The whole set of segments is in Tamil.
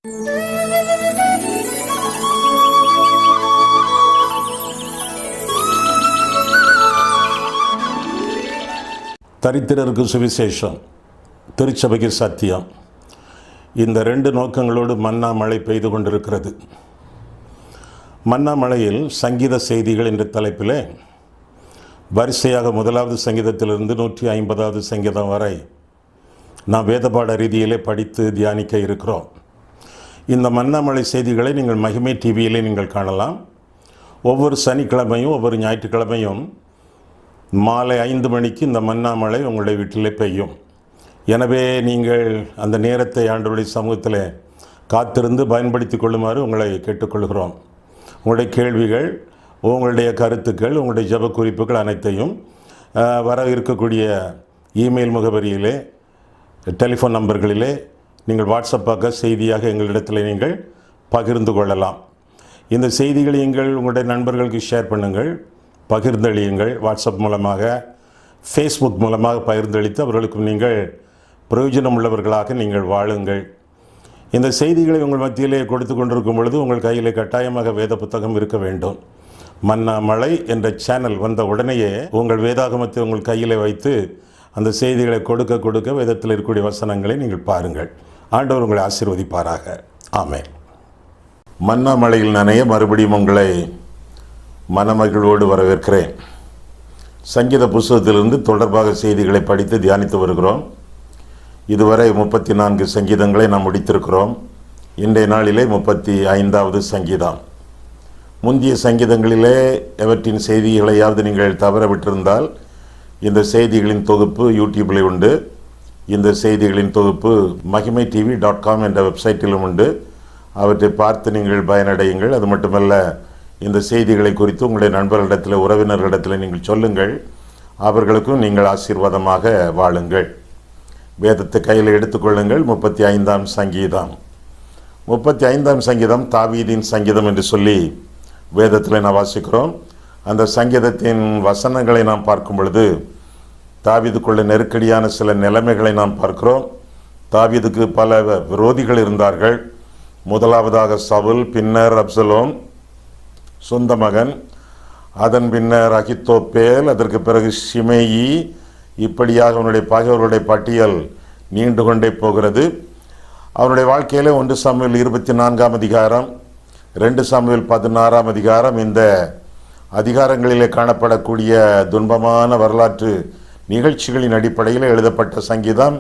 தரித்திரருக்கு சுவிசேஷம், திருச்சபைக்கு சத்தியம். இந்த ரெண்டு நோக்கங்களோடு மன்னா மழை பெய்து கொண்டிருக்கிறது. மன்னா மழையில் சங்கீத செய்திகள் என்ற தலைப்பில் வரிசையாக 1வது சங்கீதத்திலிருந்து 150வது சங்கீதம் வரை நாம் வேதபாட ரீதியிலே படித்து தியானிக்க இருக்கிறோம். இந்த மன்னா மழை செய்திகளை நீங்கள் மகிமை டிவியிலே நீங்கள் காணலாம். ஒவ்வொரு சனிக்கிழமையும் ஒவ்வொரு ஞாயிற்றுக்கிழமையும் மாலை 5 மணிக்கு இந்த மன்னா மழை உங்களுடைய வீட்டிலே பெய்யும். எனவே நீங்கள் அந்த நேரத்தை ஆண்டவருடைய சமூகத்தில் காத்திருந்து பயன்படுத்தி கொள்ளுமாறு உங்களை கேட்டுக்கொள்கிறோம். உங்களுடைய கேள்விகள், உங்களுடைய கருத்துக்கள், உங்களுடைய ஜெப குறிப்புகள் அனைத்தையும் வர இருக்கக்கூடிய இமெயில் முகவரியிலே, டெலிஃபோன் நம்பர்களிலே நீங்கள் வாட்ஸ்அப்பாக செய்தியாக எங்களிடத்தில் நீங்கள் பகிர்ந்து கொள்ளலாம். இந்த செய்திகளை உங்களுடைய நண்பர்களுக்கு ஷேர் பண்ணுங்கள், பகிர்ந்தளியுங்கள். வாட்ஸ்அப் மூலமாக, ஃபேஸ்புக் மூலமாக பகிர்ந்தளித்து அவர்களுக்கும் நீங்கள் பிரயோஜனம் உள்ளவர்களாக நீங்கள் வாழுங்கள். இந்த செய்திகளை உங்கள் மத்தியிலே கொடுத்து கொண்டிருக்கும் பொழுது உங்கள் கையிலே கட்டாயமாக வேத புத்தகம் இருக்க வேண்டும். மன்னா மழை என்ற சேனல் வந்த உடனேயே உங்கள் வேதாகமத்தை உங்கள் கையிலே வைத்து அந்த செய்திகளை கொடுக்க கொடுக்க வேதத்தில் இருக்கக்கூடிய வசனங்களை நீங்கள் பாருங்கள். ஆண்டவர் உங்களை ஆசீர்வதிப்பாராக. ஆமென். மன்னா மழையில் நனைய மறுபடியும் உங்களை மனமகிழ்வோடு வரவேற்கிறேன். சங்கீத புஸ்தகத்திலிருந்து தொடர்பாக செய்திகளை படித்து தியானித்து வருகிறோம். இதுவரை 34 சங்கீதங்களை நாம் முடித்திருக்கிறோம். இன்றைய நாளிலே 35வது சங்கீதம். முந்தைய சங்கீதங்களிலே எவற்றின் செய்திகளையாவது நீங்கள் தவற விட்டிருந்தால் இந்த செய்திகளின் தொகுப்பு யூடியூப்பில் உண்டு. இந்த செய்திகளின் தொகுப்பு mahimai.tv.com என்ற வெப்சைட்டிலும் உண்டு. அவற்றை பார்த்து நீங்கள் பயனடையுங்கள். அது மட்டுமல்ல, இந்த செய்திகளை குறித்து உங்களுடைய நண்பர்களிடத்தில், உறவினர்களிடத்தில் நீங்கள் சொல்லுங்கள். அவர்களுக்கும் நீங்கள் ஆசீர்வாதமாக வாழுங்கள். வேதத்தை கையில் எடுத்துக்கொள்ளுங்கள். 35ஆம் சங்கீதம். 35ஆம் சங்கீதம் தாவீதின் சங்கீதம் என்று சொல்லி வேதத்தில் நாம் வாசிக்கிறோம். அந்த சங்கீதத்தின் வசனங்களை நாம் பார்க்கும் பொழுது தாவீதுக்குள்ள நெருக்கடியான சில நிலைமைகளை நாம் பார்க்கிறோம். தாவீதுக்கு பல விரோதிகள் இருந்தார்கள். முதலாவதாக சவுல், பின்னர் அப்சலோம் சொந்த மகன், அதன் பின்னர் அகித்தோப்பேல், அதற்கு பிறகு ஷிமேயி. இப்படியாக அவனுடைய பகைவர்களுடைய பட்டியல் நீண்டு கொண்டே போகிறது. அவனுடைய வாழ்க்கையிலே 1 சாமுவேல் 24ஆம் அதிகாரம், 2 சாமுவேல் 16ஆம் அதிகாரம், இந்த அதிகாரங்களிலே காணப்படக்கூடிய துன்பமான வரலாற்று நிகழ்ச்சிகளின் அடிப்படையில் எழுதப்பட்ட சங்கீதம்.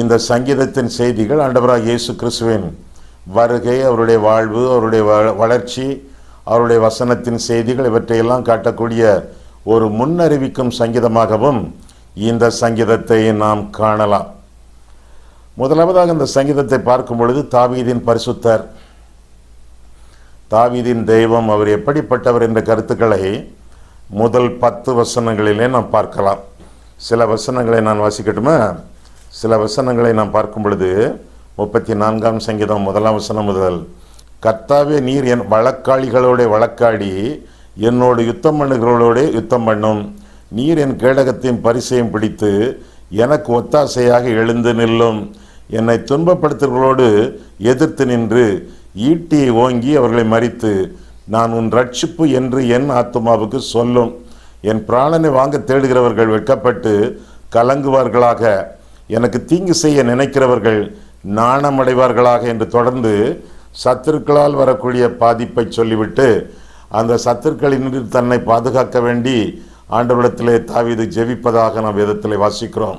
இந்த சங்கீதத்தின் செய்திகள் ஆண்டவராகிய இயேசு கிறிஸ்துவின் வருகை, அவருடைய வாழ்வு, அவருடைய வளர்ச்சி, அவருடைய வசனத்தின் செய்திகள், இவற்றையெல்லாம் காட்டக்கூடிய ஒரு முன்னறிவிக்கும் சங்கீதமாகவும் இந்த சங்கீதத்தை நாம் காணலாம். முதலாவதாக இந்த சங்கீதத்தை பார்க்கும் பொழுது தாவீதின் பரிசுத்தர், தாவீதின் தெய்வம், அவர் எப்படிப்பட்டவர் என்ற கருத்துக்களை முதல் 10 வசனங்களிலே நாம் பார்க்கலாம். சில வசனங்களை நான் வாசிக்கட்டுமா? சில வசனங்களை நாம் பார்க்கும் பொழுது 34ஆம் சங்கீதம் 1ஆம் வசனம் முதல், கர்த்தாவே நீர் என் வழக்காளிகளோட வழக்காடி என்னோடு யுத்தம் பண்ணுகிறவர்களோட யுத்தம் பண்ணும். நீர் என் கேடகத்தையும் பரிசையும் பிடித்து எனக்கு ஒத்தாசையாக எழுந்து நில்லும். என்னை துன்பப்படுத்துகிறவர்களோடு எதிர்த்து நின்று ஈட்டியை ஓங்கி அவர்களை மறித்து நான் உன் ரட்சிப்பு என்று என் ஆத்துமாவுக்கு சொல்லும். என் பிராணனை வாங்க தேடுகிறவர்கள் வெட்கப்பட்டு கலங்குவார்களாக. எனக்கு தீங்கு செய்ய நினைக்கிறவர்கள் நாணமடைவார்களாக என்று தொடர்ந்து சத்துருக்களால் வரக்கூடிய பாதிப்பை சொல்லிவிட்டு அந்த சத்துருக்களினின்று தன்னை பாதுகாக்க வேண்டி ஆண்டவரிடத்திலே தாவீது ஜெபிப்பதாக நாம் வேதத்திலே வாசிக்கிறோம்.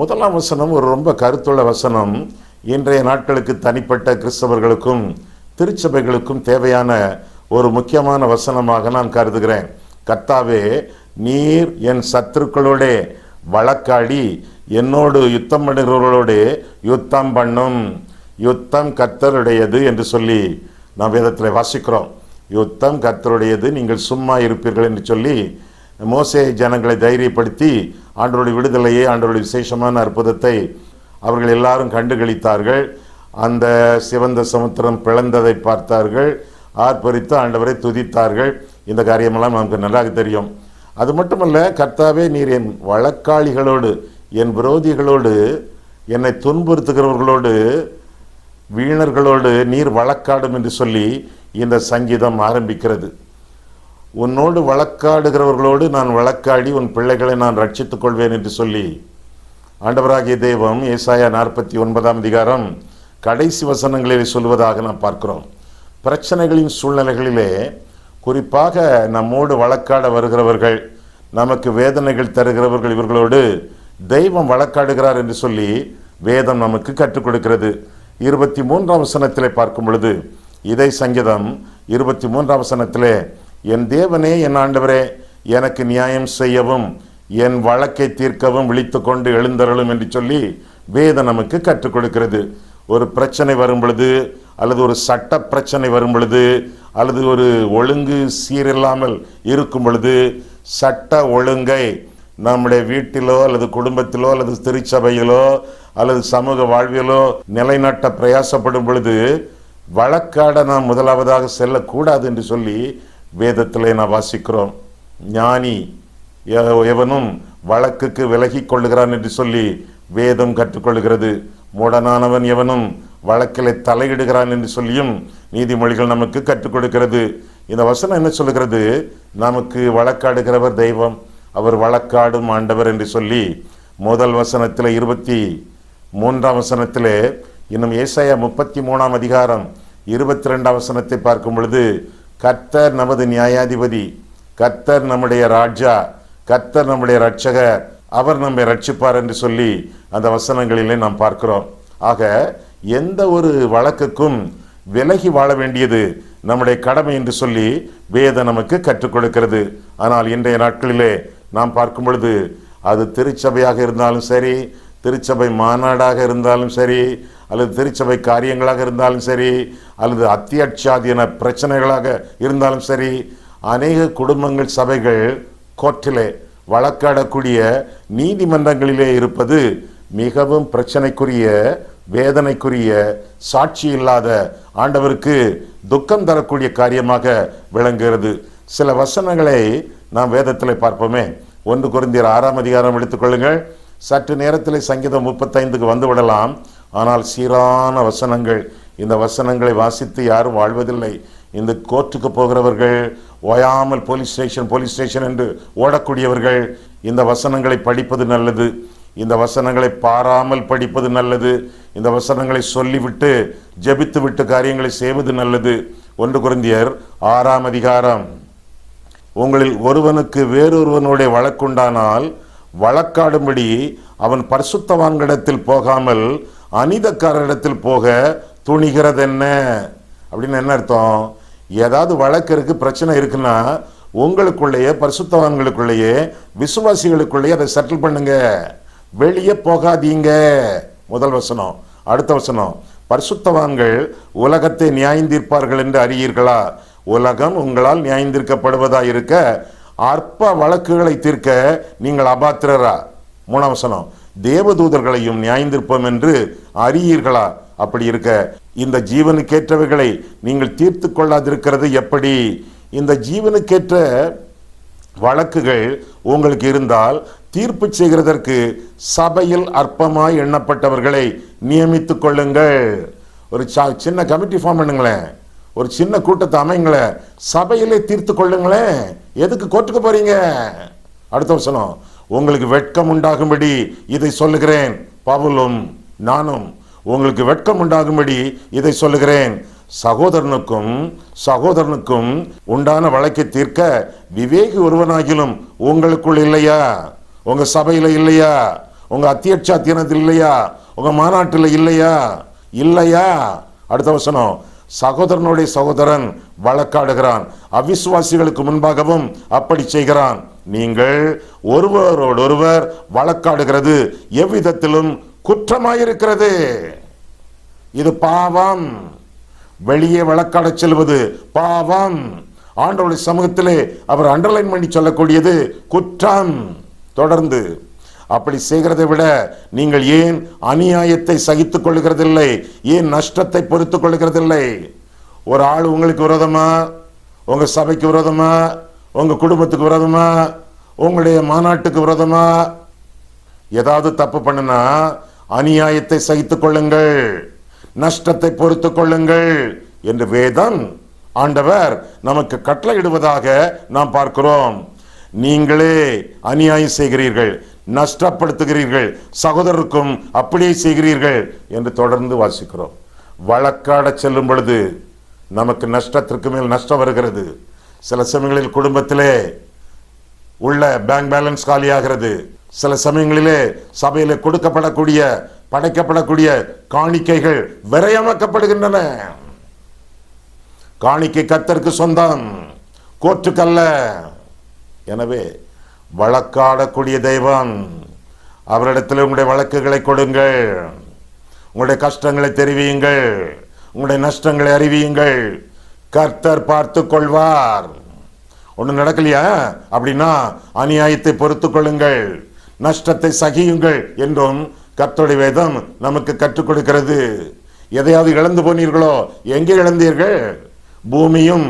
1ஆம் வசனம் ஒரு ரொம்ப கருத்துள்ள வசனம். இன்றைய நாட்களுக்கு தனிப்பட்ட கிறிஸ்தவர்களுக்கும் திருச்சபைகளுக்கும் தேவையான ஒரு முக்கியமான வசனமாக நான் கருதுகிறேன். கர்த்தாவே நீர் என் சத்துருக்களோட வழக்காடி என்னோடு யுத்தம் பண்ணுகிறவர்களோடு யுத்தம் பண்ணும். யுத்தம் கர்த்தருடையது என்று சொல்லி நாம் வேதத்தில் வாசிக்கிறோம். யுத்தம் கர்த்தருடையது, நீங்கள் சும்மா இருப்பீர்கள் என்று சொல்லி மோசே ஜனங்களை தைரியப்படுத்தி ஆண்டவருடைய விடுதலையை, ஆண்டவருடைய விசேஷமான அற்புதத்தை அவர்கள் எல்லாரும் கண்டுகளித்தார்கள். அந்த சிவந்த சமுத்திரம் பிளந்ததை பார்த்தார்கள், ஆர்ப்பரித்து ஆண்டவரை துதித்தார்கள். இந்த காரியமெல்லாம் நமக்கு நன்றாக தெரியும். அது மட்டுமல்ல, கர்த்தாவே நீர் என் வழக்காளிகளோடு, என் விரோதிகளோடு, என்னை துன்புறுத்துகிறவர்களோடு வீணர்களோடு நீர் வழக்காடும் என்று சொல்லி இந்த சங்கீதம் ஆரம்பிக்கிறது. உன்னோடு வழக்காடுகிறவர்களோடு நான் வழக்காடி உன் பிள்ளைகளை நான் ரட்சித்துக் கொள்வேன் என்று சொல்லி ஆண்டவராகிய தெய்வம் ஏசாயா 49ஆம் அதிகாரம் கடைசி வசனங்களில் சொல்வதாக நாம் பார்க்கிறோம். பிரச்சனைகளின் சூழ்நிலைகளிலே குறிப்பாக நம்மோடு வழக்காட வருகிறவர்கள், நமக்கு வேதனைகள் தருகிறவர்கள், இவர்களோடு தெய்வம் வழக்காடுகிறார் என்று சொல்லி வேதம் நமக்கு கற்றுக் கொடுக்கிறது. 23ஆம் வசனத்திலே பார்க்கும் பொழுது இதை சங்கீதம் 23ஆம் வசனத்திலே, என் தேவனே என் ஆண்டவரே எனக்கு நியாயம் செய்யவும் என் வழக்கை தீர்க்கவும் விழித்து கொண்டு எழுந்தருளும் என்று சொல்லி வேதம் நமக்கு கற்றுக் கொடுக்கிறது. ஒரு பிரச்சனை வரும் பொழுது, அல்லது ஒரு சட்ட பிரச்சனை வரும் பொழுது, அல்லது ஒரு ஒழுங்கு சீரில்லாமல் இருக்கும் பொழுது, சட்ட ஒழுங்கை நம்முடைய வீட்டிலோ அல்லது குடும்பத்திலோ அல்லது திருச்சபையிலோ அல்லது சமூக வாழ்விலோ நிலைநாட்ட பிரயாசப்படும் பொழுது வழக்காட நாம் முதலாவதாக செல்லக்கூடாது என்று சொல்லி வேதத்திலே நாம் வாசிக்கிறோம். ஞானி எவனும் வழக்குக்கு விலகி கொள்ளுகிறான் என்று சொல்லி வேதம் கற்றுக்கொள்கிறது. மூடனானவன் எவனும் வழக்கிலே தலையிடுகிறான் என்று சொல்லியும் நீதிமொழிகள் நமக்கு கற்றுக் கொடுக்கிறது. இந்த வசனம் என்ன சொல்லுகிறது? நமக்கு வழக்காடுகிறவர் தெய்வம், அவர் வழக்காடும் ஆண்டவர் என்று சொல்லி முதல் வசனத்தில் 23ஆம் வசனத்திலே, இன்னும் ஏசாயா 33ஆம் அதிகாரம் 22ஆம் வசனத்தை பார்க்கும் பொழுது, கர்த்தர் நமது நியாயாதிபதி, கர்த்தர் நம்முடைய ராஜா, கர்த்தர் நம்முடைய ரட்சகர், அவர் நம்மை ரட்சிப்பார் என்று சொல்லி அந்த வசனங்களிலே நாம் பார்க்கிறோம். ஆக எந்த ஒரு வழக்குக்கும் விலகி வாழ வேண்டியது நம்முடைய கடமை என்று சொல்லி வேதம் நமக்கு கற்றுக் கொடுக்கிறது. ஆனால் இன்றைய நாட்களிலே நாம் பார்க்கும் பொழுது, அது திருச்சபையாக இருந்தாலும் சரி, திருச்சபை மாநாடாக இருந்தாலும் சரி, அல்லது திருச்சபை காரியங்களாக இருந்தாலும் சரி, அல்லது அத்தியாட்சாதீன பிரச்சனைகளாக இருந்தாலும் சரி, அநேக குடும்பங்கள் சபைகள் கோர்ட்டிலே வழக்காடக்கூடிய நீதிமன்றங்களிலே இருப்பது மிகவும் பிரச்சனைக்குரிய, வேதனைக்குரிய, சாட்சி இல்லாத, ஆண்டவருக்கு துக்கம் தரக்கூடிய காரியமாக விளங்குகிறது. சில வசனங்களை நாம் வேதத்தில் பார்ப்போமே. 1 கொரிந்தியர் 6ஆம் அதிகாரம் எடுத்துக்கொள்ளுங்கள். சற்று நேரத்தில் சங்கீதம் 35க்கு வந்து விடலாம். ஆனால் சீரான வசனங்கள். இந்த வசனங்களை வாசித்து யாரும் வாழ்வதில்லை. இந்த கோர்ட்டுக்கு போகிறவர்கள், ஓயாமல் போலீஸ் ஸ்டேஷன் என்று ஓடக்கூடியவர்கள் இந்த வசனங்களை படிப்பது நல்லது. இந்த வசனங்களை பாராமல் படிப்பது நல்லது. இந்த வசனங்களை சொல்லிவிட்டு ஜெபித்து விட்டு காரியங்களை செய்வது நல்லது. 1 கொரிந்தியர் 6ஆம் அதிகாரம், உங்களில் ஒருவனுக்கு வேறொருவனுடைய வழக்குண்டானால் வழக்காடும்படி அவன் பரிசுத்தவான்களிடத்தில் போகாமல் அநீதக்காரரிடத்தில் போக துணிகிறதென்ன? அப்படின்னு என்ன அர்த்தம்? ஏதாவது வழக்கு இருக்கு, பிரச்சனை இருக்குன்னா உங்களுக்குள்ளேயே, பரிசுத்தவான்களுக்குள்ளேயே, விசுவாசிகளுக்குள்ளேயே அதை செட்டில் பண்ணுங்க, வெளியே போகாதீங்க. முதல் வசனம். அடுத்த வசனம், பரிசுத்தவான்கள் உலகத்தை நியாயந்தீர்ப்பார்கள் என்று அறியீர்களா? உலகம் உங்களால் நியாயந்தீர்க்கப்படுவதா இருக்க அற்ப வழக்குகளை தீர்க்க நீங்கள் அபாத்திரரா? 3ஆம் வசனம், தேவதூதர்களையும் நியாயந்தீர்ப்போம் என்று அறியீர்களா? அப்படி இருக்க இந்த ஜீவனுக்கேற்றவைகளை நீங்கள் தீர்த்து கொள்ளாதிருக்கிறது எப்படி? இந்த ஜீவனுக்கேற்ற வழக்குகள் உங்களுக்கு இருந்தால் தீர்ப்பு செய்கிறதற்கு சபையில் அற்பமாய் எண்ணப்பட்டவர்களை நியமித்துக் கொள்ளுங்கள். ஒரு சின்ன கமிட்டி ஃபார்ம் பண்ணுங்களேன், ஒரு சின்ன கூட்டத்தை அமைங்களேன், சபையிலே தீர்த்து கொள்ளுங்களேன். எதுக்கு கோர்ட்டுக்கு போறீங்க? அடுத்த வசனம், உங்களுக்கு வெட்கம் உண்டாகும்படி இதை சொல்லுகிறேன். பவுலும் நானும் உங்களுக்கு வெட்கம் உண்டாகும்படி இதை சொல்லுகிறேன். சகோதரனுக்கும் உண்டான வழக்கை தீர்க்க விவேகி ஒருவனாகிலும் உங்களுக்குள் இல்லையா? உங்க சபையில இல்லையா? உங்க அத்தியட்சாத்தியனத்தில் இல்லையா? உங்க மாநாட்டில் இல்லையா? அடுத்த வசனம், சகோதரனுடைய சகோதரன் வழக்காடுகிறான், அவிசுவாசிகளுக்கு முன்பாகவும் அப்படி செய்கிறான். நீங்கள் ஒருவரோடொருவர் வழக்காடுகிறது எவ்விதத்திலும் குற்றமாயிருக்கிறது. இது பாவம். வெளியே வழக்காட செல்வது பாவம். ஆண்டவருடைய சமூகத்திலே அவர் அண்டர்லைன் பண்ணி சொல்லக்கூடியது குற்றம். தொடர்ந்து, அப்படி செய்கிறதை விட நீங்கள் ஏன் அநியாயத்தை சகித்துக் கொள்கிறதில்லை? ஏன் நஷ்டத்தை பொறுத்துக் கொள்கிறதில்லை? ஒரு ஆள் உங்களுக்கு விரோதமா, உங்க சபைக்கு விரோதமா, உங்க குடும்பத்துக்கு விரோதமா, உங்களுடைய மாநாட்டுக்கு விரோதமா ஏதாவது தப்பு பண்ணுனா அநியாயத்தை சகித்துக் கொள்ளுங்கள். நஷ்டத்தை பொறுத்து கொள்ளுங்கள் என்று வேதம் ஆண்டவர் நமக்கு கட்டளையிடுவதாக நாம் பார்க்கிறோம். நீங்களே அநியாயம் செய்கிறீர்கள், நஷ்டப்படுத்துகிறீர்கள், சகோதரருக்கும் அப்படியே செய்கிறீர்கள் என்று தொடர்ந்து வாசிக்கிறோம். வழக்காட செல்லும் பொழுது நமக்கு நஷ்டத்திற்கு மேல் நஷ்டம் வருகிறது. சில சமயங்களில் குடும்பத்திலே உள்ள பேங்க் பேலன்ஸ் காலியாகிறது. சில சமயங்களிலே சபையிலே கொடுக்கப்படக்கூடிய படைக்கப்படக்கூடிய காணிக்கைகள் விரயமாக்கப்படுகின்றன. காணிக்கை கர்த்தருக்கு சொந்தம், கோர்ட்டுக்கல்ல. எனவே வழக்காடக்கூடிய தெய்வம், அவரிடத்தில் உங்களுடைய வழக்குகளை கொடுங்கள், உங்களுடைய கஷ்டங்களை தெரிவியுங்கள், உங்களுடைய நஷ்டங்களை அறிவியுங்கள். கர்த்தர் பார்த்து கொள்வார். ஒண்ணு நடக்கலையா அப்படின்னா அநியாயத்தை பொறுத்து கொள்ளுங்கள், நஷ்டத்தை சகியுங்கள் என்றும் கர்த்தருடைய வேதம் நமக்கு கற்றுக் கொடுக்கிறது. எதையாவது இழந்து போனீர்களோ? எங்கே இழந்தீர்கள்? பூமியும்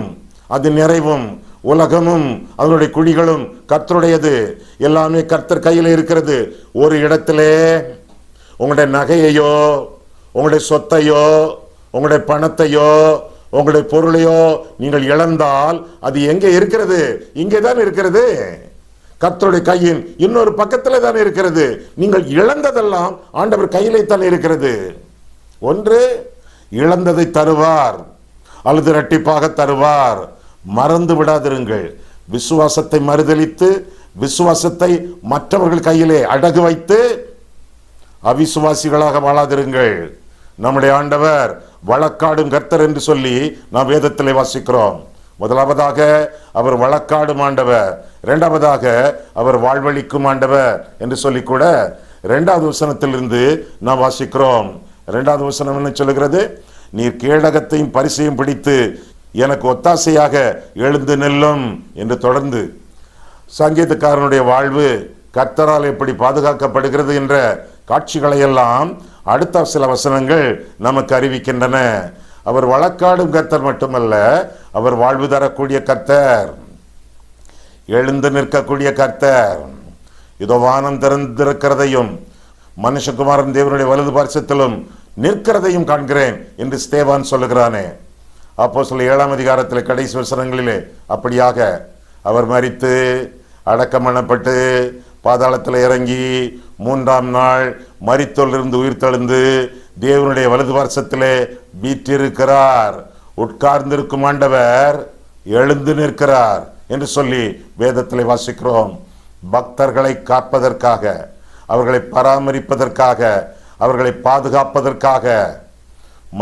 அது நிறைவும் உலகமும் அதனுடைய குடிகளும் கர்த்தருடையது. எல்லாமே கர்த்தர் கையில் இருக்கிறது. ஒரு இடத்திலே உங்களுடைய நகையையோ, உங்களுடைய சொத்தையோ, உங்களுடைய பணத்தையோ, உங்களுடைய பொருளையோ நீங்கள் இழந்தால் அது எங்கே இருக்கிறது? இங்கே தான் இருக்கிறது. கர்த்தருடைய கையின் இன்னொரு பக்கத்தில் தான் இருக்கிறது. நீங்கள் இழந்ததெல்லாம் ஆண்டவர் கையிலே தான் இருக்கிறது. ஒன்று, இழந்ததை தருவார் அல்லது இரட்டிப்பாக தருவார். மறந்து விடாதிருங்கள். விசுவாசத்தை மறுதலித்து விசுவாசத்தை மற்றவர்கள் கையிலே அடகு வைத்து அவிசுவாசிகளாக வாழாதிருங்கள். நம்முடைய ஆண்டவர் வழக்காடும் கர்த்தர் என்று சொல்லி நாம் வேதத்திலே வாசிக்கிறோம். முதலாவதாக அவர் வழக்காடும் ஆண்டவர், இரண்டாவதாக அவர் வாழ்வழிக்கும் ஆண்டவர் என்று சொல்லி கூட 2வது வசனத்திலிருந்து நாம் வாசிக்கிறோம். 2வது வசனம் என்ன சொல்லுகிறது? நீர் கேடகத்தையும் பரிசையும் பிடித்து எனக்கு ஒத்தாசையாக எழுந்து நெல்லும் என்று தொடர்ந்து சங்கீதக்காரனுடைய வாழ்வு கர்த்தரால் எப்படி பாதுகாக்கப்படுகிறது என்ற காட்சிகளை எல்லாம் அடுத்த சில வசனங்கள் நமக்கு அறிவிக்கின்றன. அவர் வழக்காடும் கர்த்தர் மட்டுமல்ல, அவர் வாழ்வு தரக்கூடிய கர்த்தர், எழுந்து நிற்கக்கூடிய கர்த்தர். இதோ வானம் திறந்திருக்கிறதையும் மனுஷகுமாரன் தேவனுடைய வலது பார்சத்திலும் நிற்கிறதையும் காண்கிறேன் என்று ஸ்தேவான் சொல்லுகிறானே. அப்போஸ்தலர் 7ஆம் அதிகாரத்தில் கடைசி வசனங்களிலே அப்படியாக அவர் மரித்து அடக்கம் பண்ணப்பட்டு பாதாளத்தில் இறங்கி 3ஆம் நாள் மரித்தோரிலிருந்து உயிர்த்தெழுந்து தேவனுடைய வலது பார்சத்திலே வீற்றிருக்கிறார். உட்கார்ந்திருக்கும் ஆண்டவர் எழுந்து நிற்கிறார் என்று சொல்லி வேதத்திலே வாசிக்கிறோம். பக்தர்களை காப்பதற்காக, அவர்களை பராமரிப்பதற்காக, அவர்களை பாதுகாப்பதற்காக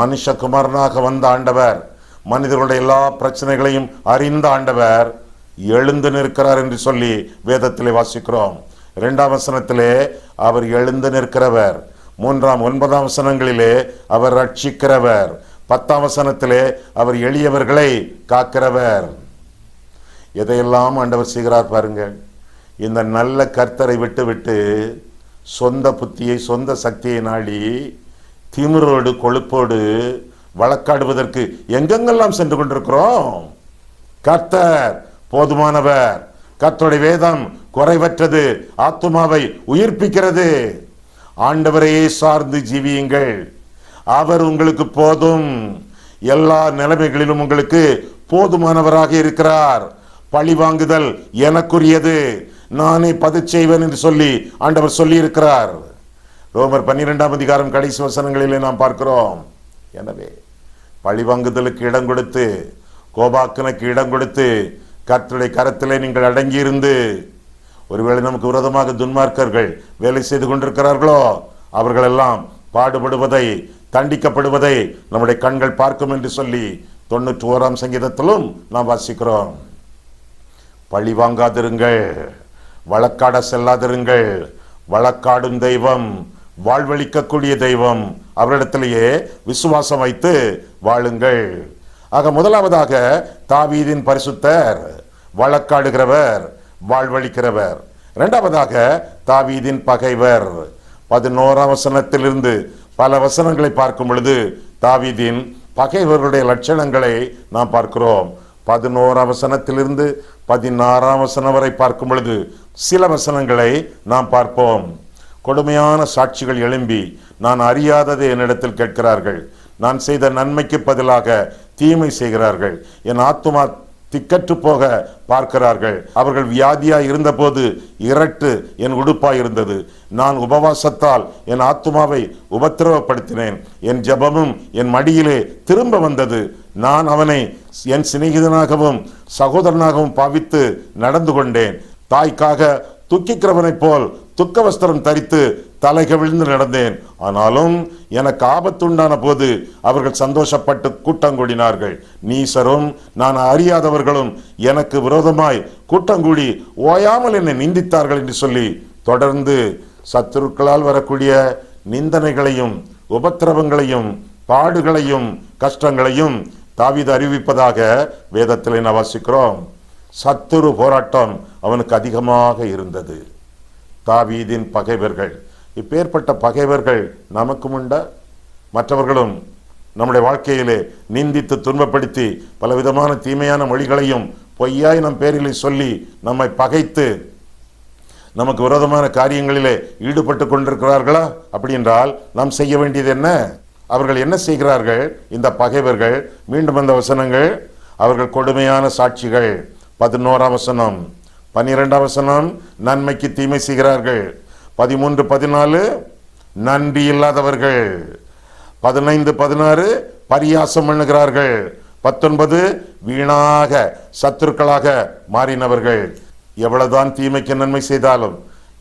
மனுஷகுமாரனாக வந்த ஆண்டவர், மனிதர்களுடைய எல்லா பிரச்சனைகளையும் அறிந்த ஆண்டவர் எழுந்து நிற்கிறார் என்று சொல்லி வேதத்திலே வாசிக்கிறோம். 2ஆம் வசனத்திலே அவர் எழுந்து நிற்கிறவர், 3ஆம் 9ஆம் வசனங்களிலே அவர் ரட்சிக்கிறவர், 10ஆம் வசனத்திலே அவர் எளியவர்களை காக்கிறவர். எதையெல்லாம் ஆண்டவர் செய்கிறார் பாருங்கள். இந்த நல்ல கர்த்தரை விட்டு சொந்த புத்தியை சொந்த சக்தியை நாடி திமிரோடு கொழுப்போடு வழக்காடுவதற்கு எங்கெங்கெல்லாம் சென்று கொண்டிருக்கிறோம். கர்த்தர் போதுமானவர். கர்த்தருடைய வேதம் குறைவற்றது, ஆத்துமாவை உயிர்ப்பிக்கிறது. ஆண்டவரையே சார்ந்து ஜீவியுங்கள், அவர் உங்களுக்கு போதும். எல்லா நிலைமைகளிலும் உங்களுக்கு போதுமானவராக இருக்கிறார். பழி வாங்குதல் எனக்குரியது, நானே பதில் செய்வேன் என்று சொல்லி ஆண்டவர் சொல்லி இருக்கிறார். ரோமர் 12ஆம் அதிகாரம் கடைசி வசனங்களிலே நாம் பார்க்கிறோம். எனவே பழிவாங்குதலுக்கு இடம் கொடுத்து, கோபாக்கனுக்கு இடம் கொடுத்து, கர்த்தருடைய கரத்திலே நீங்கள் அடங்கியிருந்து, ஒருவேளை நமக்கு விரோதமாக துன்மார்க்கர்கள் வேலை செய்து கொண்டிருக்கிறார்களோ அவர்களெல்லாம் பாடுபடுவதை, தண்டிக்கப்படுவதை நம்முடைய கண்கள் பார்க்கும் என்று சொல்லி 91ஆம் சங்கீதத்திலும் நாம் வாசிக்கிறோம். பழி வாங்காதிருங்கள், வழக்காட செல்லாதிருங்கள். வழக்காடும் தெய்வம், வாழ்வழிக்கக்கூடிய தெய்வம், அவரிடத்திலேயே விசுவாசம் வைத்து வாழுங்கள். ஆக முதலாவதாக தாவீதின் பரிசுத்தர், வழக்காடுகிறவர், வாழ்வழிக்கிறவர். இரண்டாவதாக தாவீதின் பகைவர். 11ஆம் வசனத்திலிருந்து பல வசனங்களை பார்க்கும் பொழுது தாவீதின் பகைவர்களுடைய லட்சணங்களை நாம் பார்க்கிறோம். 11ஆம் வசனத்திலிருந்து 16ஆம் வசனம் வரை பார்க்கும் பொழுது சில வசனங்களை நாம் பார்ப்போம். கொடுமையான சாட்சிகள் எழும்பி நான் அறியாததை என்னிடத்தில் கேட்கிறார்கள், நான் செய்த நன்மைக்கு பதிலாக தீமை செய்கிறார்கள். என் ஆத்துமா திக்கற்று போக பார்க்கிறார்கள். அவர்கள் வியாதியாய் இருந்தபோது இரட்டு என் உடுப்பாய் இருந்தது. நான் உபவாசத்தால் என் ஆத்துமாவை உபத்திரவப்படுத்தினேன். என் ஜெபமும் என் மடியிலே திரும்ப வந்தது. நான் அவனை என் சிநேகிதனாகவும் சகோதரனாகவும் பாவித்து நடந்து கொண்டேன். தாய்க்காக துக்கிக்கிறவனைப் போல் துக்க வஸ்திரம் தரித்து தலை கவிழ்ந்து நடந்தேன். ஆனாலும் எனக்கு ஆபத்துண்டான போது அவர்கள் சந்தோஷப்பட்டு கூட்டங்கூடினார்கள். நீசரும் நான் அறியாதவர்களும் எனக்கு விரோதமாய் கூட்டங்கூடி ஓயாமல் என்னை நிந்தித்தார்கள் என்று சொல்லி தொடர்ந்து சத்துருக்களால் வரக்கூடிய நிந்தனைகளையும் உபத்திரவங்களையும் பாடுகளையும் கஷ்டங்களையும் தாவீது அறிவிப்பதாக வேதத்தில் நாம் வாசிக்கிறோம். சத்துரு போராட்டம் அவனுக்கு அதிகமாக இருந்தது. தாவீதின் பகைவர்கள், இப்பேற்பட்ட பகைவர்கள் நமக்கும் உண்ட, மற்றவர்களும் நம்முடைய வாழ்க்கையிலே நிந்தித்து துன்பப்படுத்தி பலவிதமான தீமையான மொழிகளையும் பொய்யாய் நம் பேரிலே சொல்லி நம்மை பகைத்து நமக்கு விரோதமான காரியங்களிலே ஈடுபட்டு கொண்டிருக்கிறார்களா? அப்படி என்றால் நாம் செய்ய வேண்டியது என்ன? அவர்கள் என்ன செய்கிறார்கள்? இந்த பகைவர்கள், மீண்டும் அந்த வசனங்கள், அவர்கள் கொடுமையான சாட்சிகள். 11ஆம் வசனம், 12ஆம் வசனம், நன்மைக்கு தீமை செய்கிறார்கள். 13, 14 நன்றி இல்லாதவர்கள். 15, 16 பரியாசம் பண்ணுகிறார்கள். 19 வீணாக சத்துருக்களாக மாறினவர்கள். எவ்வளவுதான் தீமைக்கு நன்மை செய்தாலும்,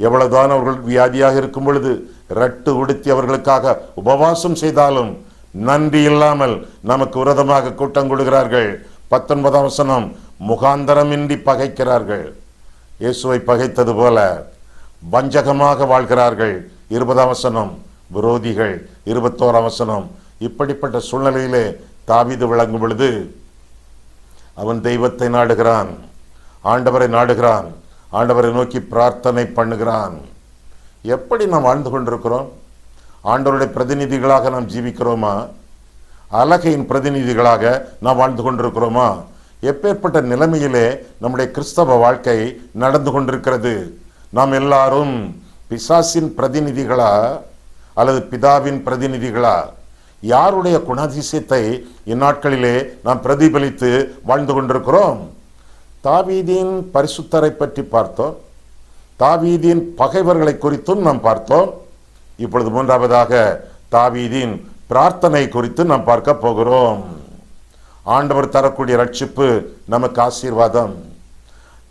எவ்வளவுதான் அவர்கள் வியாதியாக இருக்கும் பொழுது ரட்டு உடுத்தி அவர்களுக்காக உபவாசம் செய்தாலும் நன்றி இல்லாமல் நமக்கு விரோதமாக கூட்டம் கொடுக்கிறார்கள். 19ஆம் வசனம், முகாந்தரமின்றி பகைக்கிறார்கள். இயேசுவை பகைத்தது போல வஞ்சகமாக வாழ்கிறார்கள். 20ஆம் வசனம், விரோதிகள். 21ஆம் வசனம். இப்படிப்பட்ட சூழ்நிலையிலே தாவீது விளங்கும் பொழுது அவன் தெய்வத்தை நாடுகிறான், ஆண்டவரை நாடுகிறான், ஆண்டவரை நோக்கி பிரார்த்தனை பண்ணுகிறான். எப்படி நாம் வாழ்ந்து கொண்டிருக்கிறோம்? ஆண்டவருடைய பிரதிநிதிகளாக நாம் ஜீவிக்கிறோமா? அலகையின் பிரதிநிதிகளாக நாம் வாழ்ந்து கொண்டிருக்கிறோமா? எப்பேற்பட்ட நிலைமையிலே நம்முடைய கிறிஸ்தவ வாழ்க்கை நடந்து கொண்டிருக்கிறது? நாம் எல்லாரும் பிசாசின் பிரதிநிதிகளா அல்லது பிதாவின் பிரதிநிதிகளா? யாருடைய குணாதிசயத்தை இந்நாட்களிலே நாம் பிரதிபலித்து வாழ்ந்து கொண்டிருக்கிறோம்? தாவீதின் பரிசுத்தரை பற்றி பார்த்தோம். தாவீதின் பகைவர்களை குறித்தும் நாம் பார்த்தோம். இப்பொழுது மூன்றாவதாக தாவீதின் பிரார்த்தனை குறித்து நாம் பார்க்க போகிறோம். ஆண்டவர் தரக்கூடிய ரட்சிப்பு நமக்கு ஆசீர்வாதம்,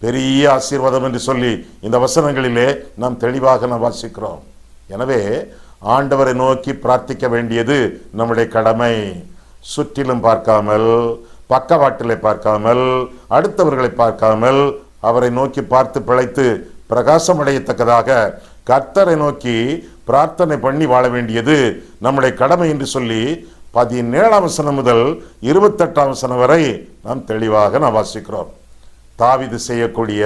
பெரிய ஆசீர்வாதம் என்று சொல்லி இந்த வசனங்களிலே நாம் தெளிவாக நாம் வாசிக்கிறோம். எனவே ஆண்டவரை நோக்கி பிரார்த்திக்க வேண்டியது நம்முடைய கடமை. சுற்றிலும் பார்க்காமல், பக்கவாட்டிலே பார்க்காமல், அடுத்தவர்களை பார்க்காமல் அவரை நோக்கி பார்த்து பிழைத்து பிரகாசம் அடையத்தக்கதாக கர்த்தரை நோக்கி பிரார்த்தனை பண்ணி வாழ வேண்டியது நம்முடைய கடமை என்று சொல்லி 17ஆம் வசனம் முதல் 28ஆம் வசனம் வரை நாம் தெளிவாக நாம் வாசிக்கிறோம். தாவீது செய்யக்கூடிய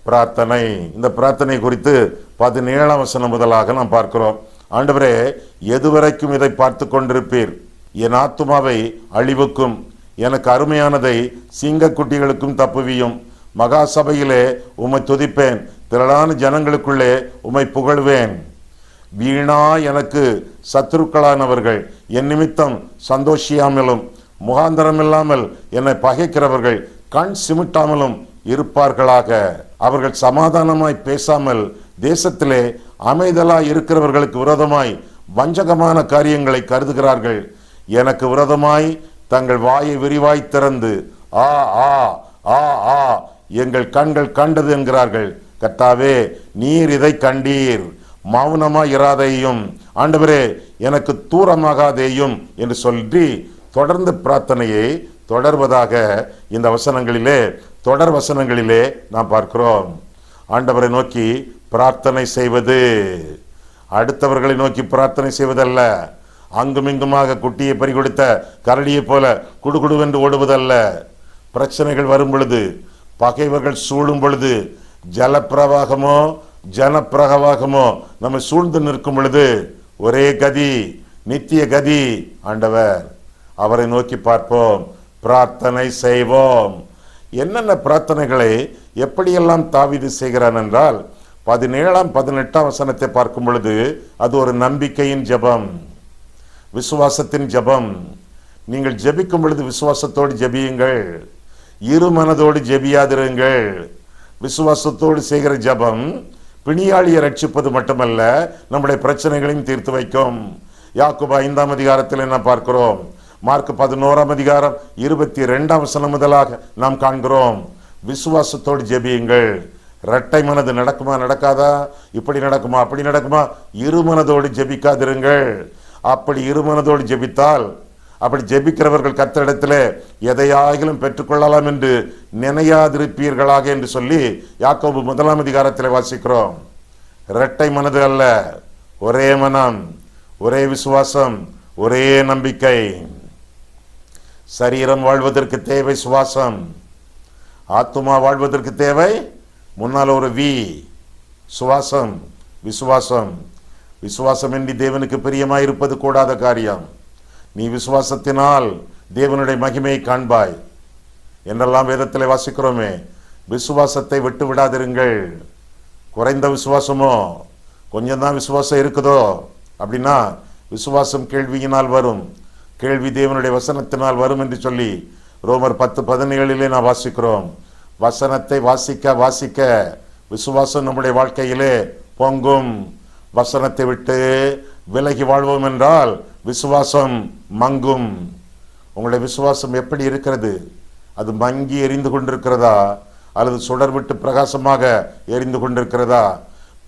பிரார்த்தனை, இந்த பிரார்த்தனை குறித்து 17ஆம் வசனம் முதலாக நாம் பார்க்கிறோம். ஆண்டவரே, எதுவரைக்கும் இதை பார்த்து கொண்டிருப்பீர்? என் ஆத்துமாவை அழிவுக்கும் எனக்கு அருமையானதை சிங்கக்குட்டிகளுக்கும் தப்புவியும். மகா சபையிலே உம்மை துதிப்பேன், திரளான ஜனங்களுக்குள்ளே உம்மை புகழ்வேன். வீணா எனக்கு சத்துருக்களானவர்கள் என் நிமித்தம் சந்தோஷியாமலும் முகாந்தரமில்லாமல் என்னை பகைக்கிறவர்கள் கண் சிமிட்டாமலும் இருப்பார்களாக. அவர்கள் சமாதானமாய் பேசாமல் தேசத்திலே அமைதலாய் இருக்கிறவர்களுக்கு விரோதமாய் வஞ்சகமான காரியங்களை கருதுகிறார்கள். எனக்கு விரோதமாய் தங்கள் வாயை விரிவாய் திறந்து ஆ ஆ ஆ ஆ எங்கள் கண்கள் கண்டது என்கிறார்கள். கர்த்தாவே, நீர் இதை கண்டீர், மௌனமாய் இராதேயும், ஆண்டவரே எனக்கு தூரமாகாதேயும் என்று சொல்லி தொடர்ந்து பிரார்த்தனையை தொடர்வதாக இந்த வசனங்களிலே, தொடர் வசனங்களிலே நாம் பார்க்கிறோம். ஆண்டவரை நோக்கி பிரார்த்தனை செய்வது அடுத்தவர்களை நோக்கி பிரார்த்தனை செய்வதல்ல. அங்குமிங்குமாக குட்டியை பறிகொடுத்த கரடியை போல குடுகுடுவென்று ஓடுவதல்ல. பிரச்சனைகள் வரும் பொழுது, பகைவர்கள் சூழும் பொழுது, ஜலப்பிரவாகமோ ஜனப்பிரவாகமோ நம்மை சூழ்ந்து நிற்கும் பொழுது ஒரே கதி, நித்திய கதி ஆண்டவர். அவரை நோக்கி பார்ப்போம், பிரார்த்தனை செய்வோம். என்னென்ன பிரார்த்தனைகளை எப்படியெல்லாம் தாவீது செய்கிறான் என்றால் 17ஆம் 18ஆம் வசனத்தை பார்க்கும் பொழுது அது ஒரு நம்பிக்கையின் ஜெபம், விசுவாசத்தின் ஜெபம். நீங்கள் ஜெபிக்கும் பொழுது விசுவாசத்தோடு ஜெபியுங்கள், இரு மனதோடு ஜெபியாதிருங்கள். விசுவாசத்தோடு செய்கிற ஜெபம் பிணியாளியை ரட்சிப்பது மட்டுமல்ல, நம்முடைய பிரச்சனைகளையும் தீர்த்து வைக்கும். யாக்கோபு 5ஆம் அதிகாரத்தில் என்ன பார்க்கிறோம்? மார்க் 11ஆம் அதிகாரம் 22ஆம் வசனம் முதலாக நாம் காண்கிறோம். விசுவாசத்தோடு ஜெபியுங்கள். இரட்டை மனது நடக்குமா நடக்காதா, இப்படி நடக்குமா அப்படி நடக்குமா, இருமனதோடு ஜெபிக்காதிருங்கள். அப்படி இருமனதோடு ஜெபித்தால், அப்படி ஜெபிக்கிறவர்கள் கர்த்தரிடத்திலே எதையாகிலும் பெற்றுக்கொள்ளலாம் என்று நினையாதிருப்பீர்களாக என்று சொல்லி யாக்கோபு 1ஆம் அதிகாரத்தில் வாசிக்கிறோம். இரட்டை மனது அல்ல, ஒரே மனம், ஒரே விசுவாசம், ஒரே நம்பிக்கை. சரீரம் வாழ்வதற்கு தேவை சுவாசம், ஆத்துமா வாழ்வதற்கு தேவை முன்னால் ஒரு சுவாசம், விசுவாசம். விசுவாசம் என்று தேவனுக்கு பிரியமாயிருப்பது கூடாத காரியம். நீ விசுவாசத்தினால் தேவனுடைய மகிமையை காண்பாய் என்றெல்லாம் வேதத்தில் வாசிக்கிறோமே. விசுவாசத்தை விட்டு விடாதிருங்கள். குறைந்த விசுவாசமோ, கொஞ்சம்தான் விசுவாசம் இருக்குதோ அப்படின்னா விசுவாசம் கேள்வியினால் வரும், கேள்வி தேவனுடைய வசனத்தினால் வரும் என்று சொல்லி ரோமர் 10:17 நான் வாசிக்கிறோம். வசனத்தை வாசிக்க வாசிக்க விசுவாசம் நம்முடைய வாழ்க்கையிலே பொங்கும். வசனத்தை விட்டு விலகி வாழ்வோம் என்றால் விசுவாசம் மங்கும். உங்களுடைய விசுவாசம் எப்படி இருக்கிறது? அது மங்கி எரிந்து கொண்டிருக்கிறதா அல்லது சுடர் விட்டு பிரகாசமாக எரிந்து கொண்டிருக்கிறதா?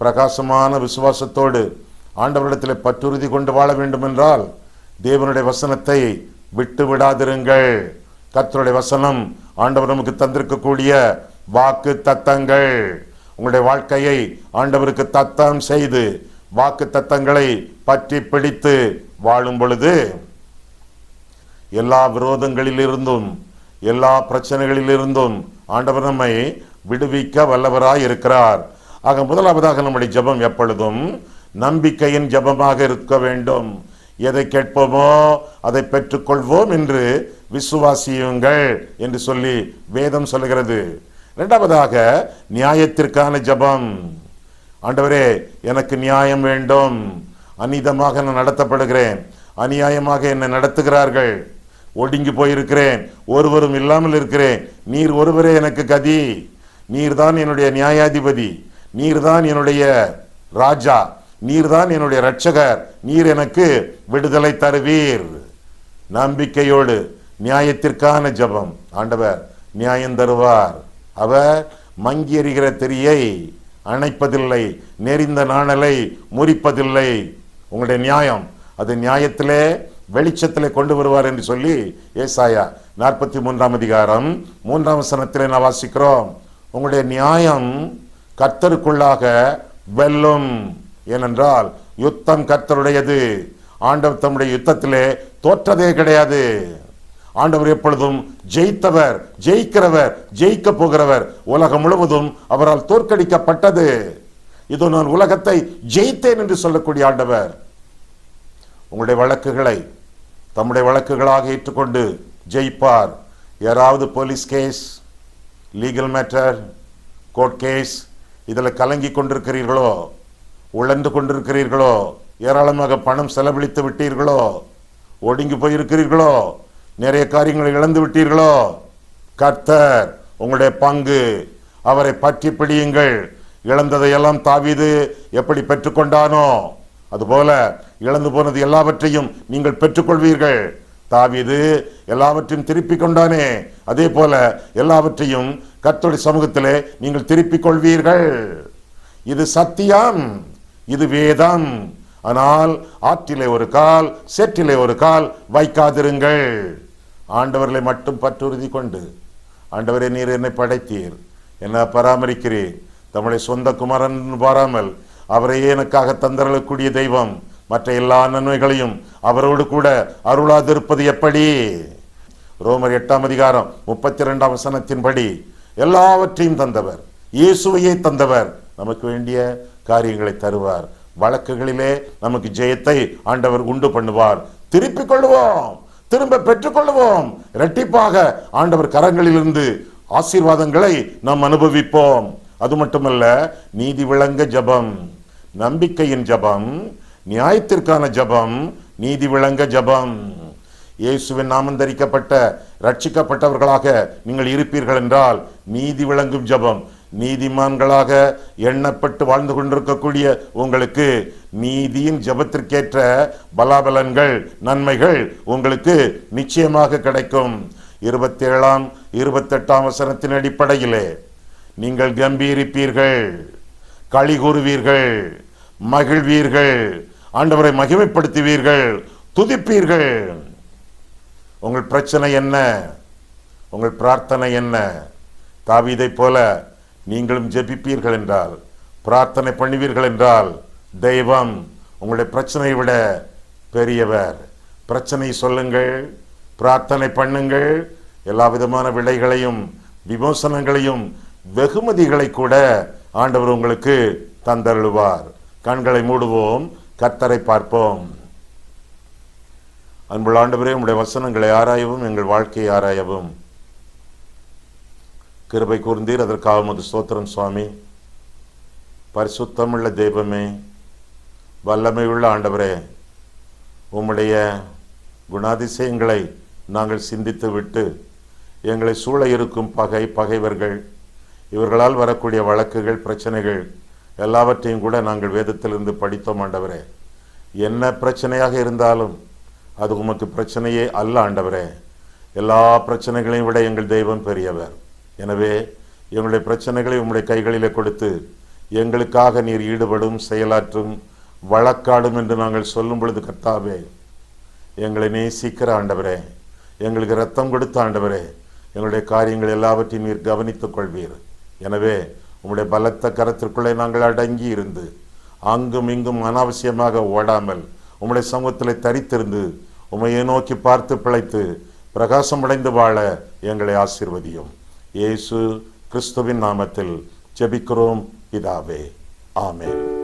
பிரகாசமான விசுவாசத்தோடு ஆண்டவரிடத்தில் பற்றுறுதி கொண்டு வாழ வேண்டும் என்றால் தேவனுடைய வசனத்தை விட்டு விடாதிருங்கள். கர்த்தருடைய வசனம் ஆண்டவர் நமக்கு தந்திருக்கக்கூடிய வாக்கு தத்தங்கள். உங்களுடைய வாழ்க்கையை ஆண்டவருக்கு தத்தம் செய்து வாக்கு தத்தங்களை பற்றி பிடித்து வாழும் பொழுது எல்லா விரோதங்களிலிருந்தும் எல்லா பிரச்சனைகளிலிருந்தும் ஆண்டவர் நம்மை விடுவிக்க வல்லவராய் இருக்கிறார். ஆக முதலாவதாக நம்முடைய ஜெபம் எப்பொழுதும் நம்பிக்கையின் ஜெபமாக இருக்க வேண்டும். எதை கேட்போமோ அதை பெற்றுக்கொள்வோம் என்று விசுவாசியுங்கள் என்று சொல்லி வேதம் சொல்லுகிறது. இரண்டாவதாக நியாயத்திற்கான ஜெபம். ஆண்டவரே, எனக்கு நியாயம் வேண்டும், அநீதமாக நான் நடத்தப்படுகிறேன், அநியாயமாக என்னை நடத்துகிறார்கள், ஒடுங்கி போயிருக்கிறேன், ஒருவரும் இல்லாமல் இருக்கிறேன், நீர் ஒருவரே எனக்கு கதி, நீர்தான் என்னுடைய நியாயாதிபதி, நீர்தான் என்னுடைய ராஜா, நீர்தான் என்னுடைய இரட்சகர், நீர் எனக்கு விடுதலை தருவீர். நம்பிக்கையோடு நியாயத்திற்கான ஜெபம். ஆண்டவர் நியாயம் தருவார். அவர் மங்கி எறிகிற திரியை அணைப்பதில்லை, நெறிந்த நாணலை முறிப்பதில்லை. உங்களுடைய நியாயம் அது நியாயத்திலே வெளிச்சத்திலே கொண்டு வருவார் என்று சொல்லி ஏசாயா 43ஆம் அதிகாரம் 3ஆம் வசனத்திலே நான் வாசிக்கிறோம். உங்களுடைய நியாயம் கர்த்தருக்குள்ளாக வெல்லும். ஏனென்றால் யுத்தம் கர்த்தருடையது. ஆண்டவர் தம்முடைய யுத்தத்திலே தோற்றதே கிடையாது. ஆண்டவர் எப்பொழுதும் ஜெயித்தவர், ஜெயிக்கிறவர், ஜெயிக்க போகிறவர். உலகம் முழுவதும் அவரால் தோற்கடிக்கப்பட்டது. இதோ நான் உலகத்தை ஜெயித்தேன் என்று சொல்லக்கூடிய ஆண்டவர் உங்களுடைய வழக்குகளை தம்முடைய வழக்குகளாக ஏற்றுக்கொண்டு ஜெயிப்பார். யாராவது police case, legal matter, court case இதில் கலங்கி கொண்டிருக்கிறீர்களோ, உழந்து கொண்டிருக்கிறீர்களோ, ஏராளமாக பணம் செலவழித்து விட்டீர்களோ, ஒடுங்கி போயிருக்கிறீர்களோ, நிறைய காரியங்களை இழந்து விட்டீர்களோ, கர்த்தர் உங்களுடைய பங்கு, அவரை பற்றி பிடியுங்கள். இழந்ததையெல்லாம் தாவீது எப்படி பெற்றுக்கொண்டானோ அதுபோல இழந்து போனது எல்லாவற்றையும் நீங்கள் பெற்றுக்கொள்வீர்கள். தாவீது எல்லாவற்றையும் திருப்பி கொண்டானே, அதே போல எல்லாவற்றையும் கர்த்தருடைய சமூகத்திலே நீங்கள் திருப்பிக் கொள்வீர்கள். இது சத்தியம், இது வேதம். ஆனால் ஆற்றிலே ஒரு கால், சேற்றிலே ஒரு கால் வைக்காதிருங்கள். ஆண்டவர்களை மட்டும் பற்றுறுதி கொண்டு, ஆண்டவரே நீர் என்னை படைத்தீர், என்னை பராமரிக்கிறீர், தம்முடைய சொந்த குமாரன் பாராமல் அவரையே எனக்காக தந்தரக்கூடிய தெய்வம் மற்ற எல்லா நன்மைகளையும் அவரோடு கூட அருளாதிருப்பது எப்படி? ரோமர் 8ஆம் அதிகாரம் 32ஆம் வசனத்தின்படி எல்லாவற்றையும் தந்தவர், இயேசுவையே தந்தவர், நமக்கு வேண்டிய காரியங்களை தருவார். வழக்குகளிலே நமக்கு ஜெயத்தை ஆண்டவர் உண்டு பண்ணுவார். திருப்பிக் கொள்வோம், திரும்ப பெற்றுக்கொள்வோம். இரட்டிப்பாக ஆண்டவர் கரங்களிலிருந்து ஆசீர்வாதங்களை நாம் அனுபவிப்போம். அது மட்டுமல்ல, நீதி விளங்க ஜபம், நம்பிக்கையின் ஜபம், நியாயத்திற்கான ஜபம், நீதி விளங்க ஜபம். இயேசுவின் நாமம் தரிக்கப்பட்ட ரட்சிக்கப்பட்டவர்களாக நீங்கள் இருப்பீர்கள் என்றால் நீதி விளங்கும் ஜெபம், நீதிமான்களாக எண்ணப்பட்டு வாழ்ந்து கொண்டிருக்கக்கூடிய உங்களுக்கு நீதியின் ஜெபத்திற்கேற்ற பலாபலன்கள், நன்மைகள் உங்களுக்கு நிச்சயமாக கிடைக்கும். 27ஆம் 28ஆம் வசனத்தின் அடிப்படையிலே நீங்கள் கம்பீரிப்பீர்கள், களி கூறுவீர்கள், மகிழ்வீர்கள், ஆண்டவரை மகிமைப்படுத்துவீர்கள், துதிப்பீர்கள். உங்கள் பிரச்சனை என்ன? உங்கள் பிரார்த்தனை என்ன? தாவீதை போல நீங்களும் ஜெபிப்பீர்கள் என்றால், பிரார்த்தனை பண்ணுவீர்கள் என்றால், தெய்வம் உங்களுடைய பிரச்சனையை விட பெரியவர். பிரச்சனை சொல்லுங்கள், பிரார்த்தனை பண்ணுங்கள், எல்லா விதமான விடைகளையும் விமோசனங்களையும் வெகுமதிகளை கூட ஆண்டவர் உங்களுக்கு தந்தருளுவார். கண்களை மூடுவோம், கர்த்தரை பார்ப்போம். அன்புள்ள ஆண்டவரே, உம்முடைய வசனங்களை ஆராயவும் எங்கள் வாழ்க்கையை ஆராயவும் கிருபை கூர்ந்தீர். அதற்காக உமது ஸ்தோத்திரம் சுவாமி. பரிசுத்தமுள்ள தெய்வமே, வல்லமையுள்ள ஆண்டவரே, உம்முடைய குணாதிசயங்களை நாங்கள் சிந்தித்து விட்டு எங்களை சூழ இருக்கும் பகைவர்கள், இவர்களால் வரக்கூடிய வழக்குகள், பிரச்சனைகள் எல்லாவற்றையும் கூட நாங்கள் வேதத்திலிருந்து படித்தோம் ஆண்டவரே. என்ன பிரச்சனையாக இருந்தாலும் அது உமக்கு பிரச்சனையே அல்ல ஆண்டவரே. எல்லா பிரச்சனைகளையும் விட எங்கள் தெய்வம் பெரியவர். எனவே எங்களுடைய பிரச்சனைகளை உம்முடைய கைகளிலே கொடுத்து எங்களுக்காக நீர் ஈடுபடும், செயலாற்றும், வழக்காடும் என்று நாங்கள் சொல்லும் பொழுது கர்த்தாவே, எங்களை நேசிக்கிற ஆண்டவரே, எங்களுக்கு இரத்தம் கொடுத்த ஆண்டவரே, எங்களுடைய காரியங்கள் எல்லாவற்றையும் நீர் கவனித்துக் கொள்வீர். எனவே உம்முடைய பலத்த கரத்திற்குள்ளே நாங்கள் அடங்கி இருந்து அங்கும் இங்கும் அனாவசியமாக ஓடாமல் உம்முடைய சமூகத்தில் தரித்திருந்து உம்மையை நோக்கி பார்த்து பிழைத்து பிரகாசம் அடைந்து வாழ எங்களை ஆசீர்வதியும். இயேசு கிறிஸ்துவின் நாமத்தில் ஜெபிக்கிறோம் பிதாவே, ஆமென்.